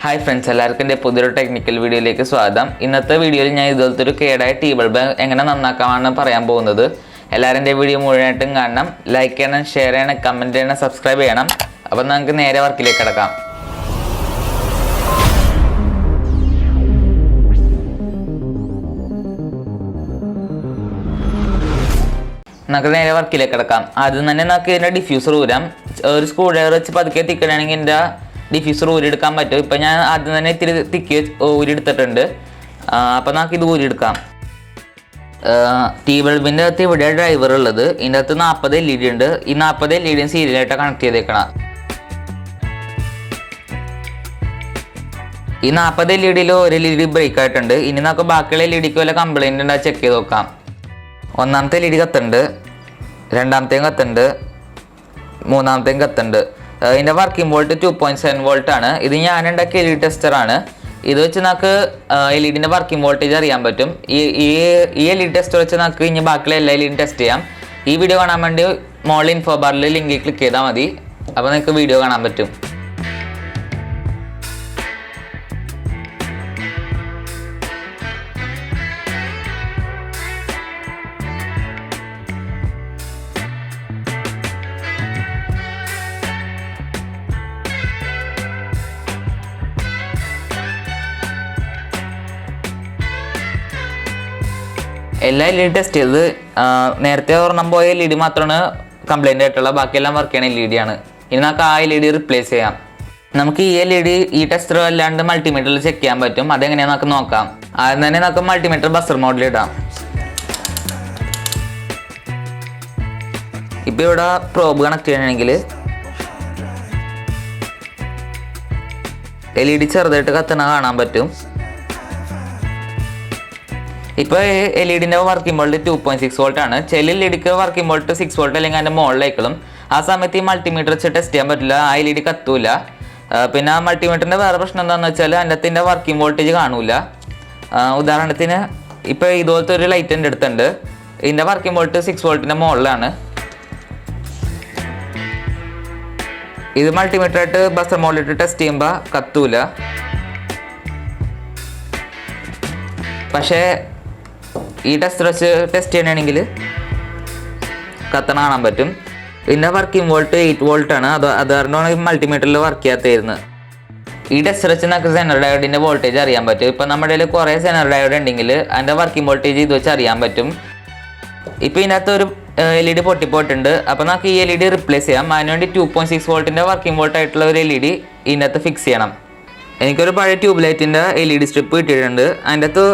Hi friends, എല്ലാവർക്കും എൻ്റെ പുതിയൊരു ടെക്നിക്കൽ വീഡിയോയിലേക്ക് സ്വാഗതം. ഇന്നത്തെ വീഡിയോയിൽ ഞാൻ ഇതുപോലത്തെ ഒരു കേടായ ടീ ബൾബ് എങ്ങനെ നന്നാക്കാമെന്നാണ് പറയാൻ പോകുന്നത്. എല്ലാവരും എൻ്റെ വീഡിയോ മുഴുവനായിട്ടും കാണണം, ലൈക്ക് ചെയ്യണം, ഷെയർ ചെയ്യണം, കമൻറ്റ് ചെയ്യണം, സബ്സ്ക്രൈബ് ചെയ്യണം. അപ്പം നമുക്ക് നേരെ വർക്കിലേക്ക് കിടക്കാം. നമുക്ക് നേരെ വർക്കിലേക്ക് കിടക്കാം. ആദ്യം തന്നെ നമുക്ക് ഇതിൻ്റെ ഡിഫ്യൂസർ ഊരാം. ഒരു സ്ക്രൂ ഡ്രൈവർ വെച്ച് പതുക്കെ തിക്കണമെങ്കിൽ എൻ്റെ ഡിഫ്യൂസർ ഊരിയെടുക്കാൻ പറ്റും. ഇപ്പം ഞാൻ ആദ്യം തന്നെ ഇത്തിരി തിക്കി ഊരിയെടുത്തിട്ടുണ്ട്. അപ്പം നമുക്ക് ഇത് ഊരിയെടുക്കാം. ടീ ബൾബിൻ്റെ അകത്ത് ഇവിടെ ഡ്രൈവർ ഉള്ളത്. ഇതിൻ്റെ അകത്ത് 40 LED ഉണ്ട്. ഈ 40 LED സീരിയലായിട്ടാണ് കണക്ട് ചെയ്തേക്കണം. ഈ 40 LED ഒരു LED ബ്രേക്ക് ആയിട്ടുണ്ട്. ഇനി നമുക്ക് ബാക്കിയുള്ള LEDക്ക് വല്ല കംപ്ലൈൻറ്റ് ഉണ്ടാ ചെക്ക് ചെയ്ത് നോക്കാം. ഒന്നാമത്തെ LED കത്തുണ്ട്, രണ്ടാമത്തെയും കത്തുണ്ട്, മൂന്നാമത്തെയും കത്തുണ്ട്. ഇതിൻ്റെ വർക്കിംഗ് വോൾട്ട് 2.7 വോൾട്ട് ആണ്. ഇത് ഞാൻ ഉണ്ടാക്കിയ LED ടെസ്റ്ററാണ്. ഇത് വെച്ച് നമുക്ക് LED വർക്കിംഗ് വോൾട്ടേജ് അറിയാൻ പറ്റും. ഈ LED ടെസ്റ്റർ വെച്ച് നമുക്ക് ഇനി ബാക്കിയുള്ള എല്ലാ LED ടെസ്റ്റ് ചെയ്യാം. ഈ വീഡിയോ കാണാൻ വേണ്ടി മോളിൽ ഇൻഫോ ബാറിൽ ലിങ്കിൽ ക്ലിക്ക് ചെയ്താൽ മതി. അപ്പോൾ നിങ്ങൾക്ക് വീഡിയോ കാണാൻ പറ്റും. എല്ലാ LED ടെസ്റ്റ് ചെയ്തത്. നേരത്തെ ഒരെണ്ണം പോയ LED മാത്രമാണ് കംപ്ലൈൻ്റ് ആയിട്ടുള്ള, ബാക്കിയെല്ലാം വർക്ക് ചെയ്യണ LED ആണ്. ഇനി നമുക്ക് ആ LED റിപ്ലേസ് ചെയ്യാം. നമുക്ക് ഈ LED ഈ ടെസ്റ്റർ അല്ലാണ്ട് മൾട്ടിമീറ്ററിൽ ചെക്ക് ചെയ്യാൻ പറ്റും. അതെങ്ങനെയാണെന്ന് നമുക്ക് നോക്കാം. ആദ്യം തന്നെ നമുക്ക് മൾട്ടിമീറ്റർ ബസർ മോഡിൽ ഇടാം. ഇപ്പം ഇവിടെ പ്രോബ് കണക്ട് ചെയ്യണമെങ്കിൽ LED ചെറുതായിട്ട് കത്തണ കാണാൻ പറ്റും. ഇപ്പോൾ LED വർക്കിംഗ് വോൾട്ട് 2.6 വോൾട്ട് ആണ്. ചില LEDക്ക് വർക്കിംഗ് വോൾട്ട് 6 വോൾട്ട് അല്ലെങ്കിൽ അതിൻ്റെ മുകളിലേക്കും. ആ സമയത്ത് ഈ മൾട്ടിമീറ്റർ വെച്ച് ടെസ്റ്റ് ചെയ്യാൻ പറ്റില്ല, ആ LED കത്തൂല. പിന്നെ ആ മൾട്ടിമീറ്ററിൻ്റെ വേറെ പ്രശ്നം എന്താണെന്ന് വെച്ചാൽ അതിൻ്റെ വർക്കിംഗ് വോൾട്ടേജ് കാണൂല. ഉദാഹരണത്തിന് ഇപ്പോൾ ഇതുപോലത്തെ ഒരു ലൈറ്റ് എൻ്റെ അടുത്തുണ്ട്. ഇതിൻ്റെ വർക്കിംഗ് വോൾട്ട് 6 വോൾട്ടിൻ്റെ മുകളിലാണ്. ഇത് മൾട്ടിമീറ്ററായിട്ട് ബസർ മോഡിലിട്ട് ടെസ്റ്റ് ചെയ്യുമ്പോൾ കത്തൂല. പക്ഷേ ഈ ടെസ്റ്റർ വെച്ച് ടെസ്റ്റ് ചെയ്യണമെങ്കിൽ കത്തണ കാണാൻ പറ്റും. ഇതിൻ്റെ വർക്കിംഗ് വോൾട്ട് 8 വോൾട്ട് ആണ്. അത് കാരണമാണ് മൾട്ടിമീറ്ററിൽ വർക്ക് ചെയ്യാത്തായിരുന്നത്. ഈ ടെസ്റ്റർ വെച്ച് നമുക്ക് സെനർ ഡയോഡിൻ്റെ വോൾട്ടേജ് അറിയാൻ പറ്റും. ഇപ്പം നമ്മുടെ കയ്യിൽ കുറേ സെനർ ഡയോഡ് ഉണ്ടെങ്കിൽ അതിൻ്റെ വർക്കിംഗ് വോൾട്ടേജ് ഇത് വെച്ച് അറിയാൻ പറ്റും. ഇപ്പോൾ ഇതിനകത്ത് ഒരു LED പൊട്ടിപ്പോയിട്ടുണ്ട്. അപ്പോൾ നമുക്ക് ഈ LED റിപ്ലേസ് ചെയ്യാം. അതിനുവേണ്ടി 2.6 വോൾട്ടിൻ്റെ വർക്കിംഗ് വോൾട്ട് ആയിട്ടുള്ള ഒരു LED ഇതിനകത്ത് ഫിക്സ് ചെയ്യണം. എനിക്കൊരു പഴയ ട്യൂബ് ലൈറ്റിൻ്റെ LED സ്ട്രിപ്പ് കിട്ടിയിട്ടുണ്ട്. അതിൻ്റെ അകത്ത്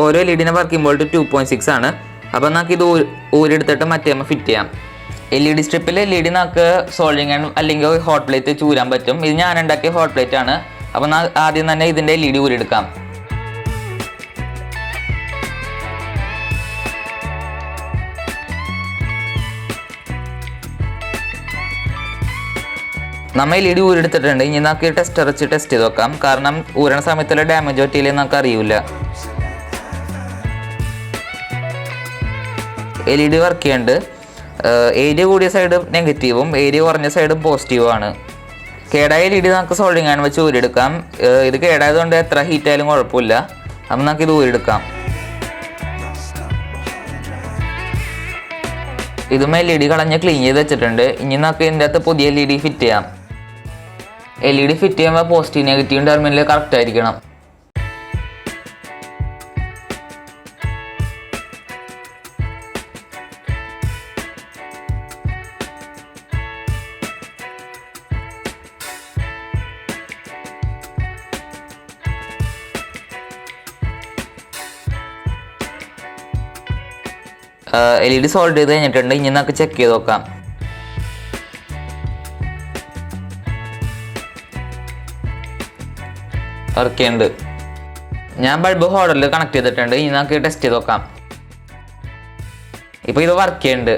ഓരോ LEDൻ്റെ വർക്കിംഗ് വോൾട്ട് 2.6 ആണ്. അപ്പോൾ നമുക്ക് ഇത് ഊരെടുത്തിട്ട് മറ്റേ ഫിറ്റ് ചെയ്യാം. LED സ്ട്രിപ്പിൽ LED നമുക്ക് സോൾഡിങ് അല്ലെങ്കിൽ ഹോട്ട് പ്ലേറ്റ് ചൂരാൻ പറ്റും. ഇത് ഞാൻ ഉണ്ടാക്കിയ ഹോട്ട് പ്ലേറ്റ് ആണ്. അപ്പോൾ ആദ്യം തന്നെ ഇതിൻ്റെ LED ഊരെടുക്കാം. നമ്മൾ LED ഊരെടുത്തിട്ടുണ്ട്. ഇനി നമുക്ക് ടെസ്റ്റർ വെച്ച് ടെസ്റ്റ് ചെയ്ത് നോക്കാം. കാരണം ഊരണ സമയത്തുള്ള ഡാമേജ് പറ്റിയില്ലെങ്കിൽ നമുക്ക് അറിയില്ല. LED വർക്ക് ചെയ്യുന്നുണ്ട്. ഏരിയ കൂടിയ സൈഡ് നെഗറ്റീവും ഏരിയ കുറഞ്ഞ സൈഡും പോസിറ്റീവും ആണ്. കേടായ LED നമുക്ക് സോൾഡിങ് ആണ് വെച്ച് ഊരെടുക്കാം. ഇത് കേടായതുകൊണ്ട് എത്ര ഹീറ്റ് ആയാലും കുഴപ്പമില്ല. അപ്പം നമുക്ക് ഇത് ഊരെടുക്കാം. ഇതും LED കളഞ്ഞ് ക്ലീൻ ചെയ്ത് വെച്ചിട്ടുണ്ട്. ഇനി നമുക്ക് ഇതിൻ്റെ അകത്ത് പുതിയ LED ഫിറ്റ് ചെയ്യാം. LED ഫിറ്റ് ചെയ്യുമ്പോൾ പോസിറ്റീവ് നെഗറ്റീവ് ടെർമിനൽ കറക്റ്റ് ആയിരിക്കണം. LED സോൾവ് ചെയ്ത് കഴിഞ്ഞിട്ടുണ്ട്. ഇനി നമുക്ക് ചെക്ക് ചെയ്ത് നോക്കാം. വർക്ക് ചെയ്യുന്നുണ്ട്. ഞാൻ ബൾബ് ഹോൾഡറിൽ കണക്ട് ചെയ്തിട്ടുണ്ട്. ഇനി നമുക്ക് ടെസ്റ്റ് ചെയ്ത് നോക്കാം. ഇപ്പോൾ ഇത് വർക്ക് ചെയ്യുന്നുണ്ട്.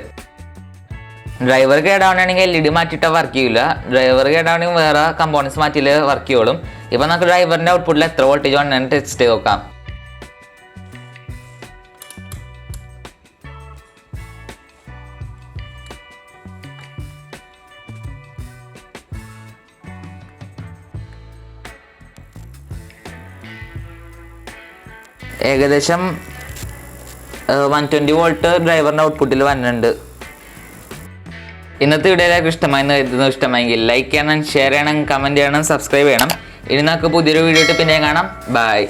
ഡ്രൈവർ കേടാവണമെങ്കിൽ LED മാറ്റിയിട്ടാൽ വർക്ക് ചെയ്യില്ല. ഡ്രൈവർ കേടാവണമെങ്കിൽ വേറെ കമ്പോണൻസ് മാറ്റിയിൽ വർക്ക് ചെയ്യുള്ളൂ. ഇപ്പോൾ നമുക്ക് ഡ്രൈവറിൻ്റെ ഔട്ട്പുട്ടിൽ എത്ര വോൾട്ടേജ് വേണമെന്ന് ടെസ്റ്റ് ചെയ്ത് നോക്കാം. ഏകദേശം 120 വോൾട്ട് ഡ്രൈവറിൻ്റെ ഔട്ട്പുട്ടിൽ വരുന്നുണ്ട്. ഇന്നത്തെ വീഡിയോ എല്ലാവർക്കും ഇഷ്ടമായെങ്കിൽ ലൈക്ക് ചെയ്യണം, ഷെയർ ചെയ്യണം, കമൻറ്റ് ചെയ്യണം, സബ്സ്ക്രൈബ് ചെയ്യണം. ഇനി നമുക്ക് പുതിയൊരു വീഡിയോ ആയിട്ട് പിന്നെ കാണാം. ബൈ.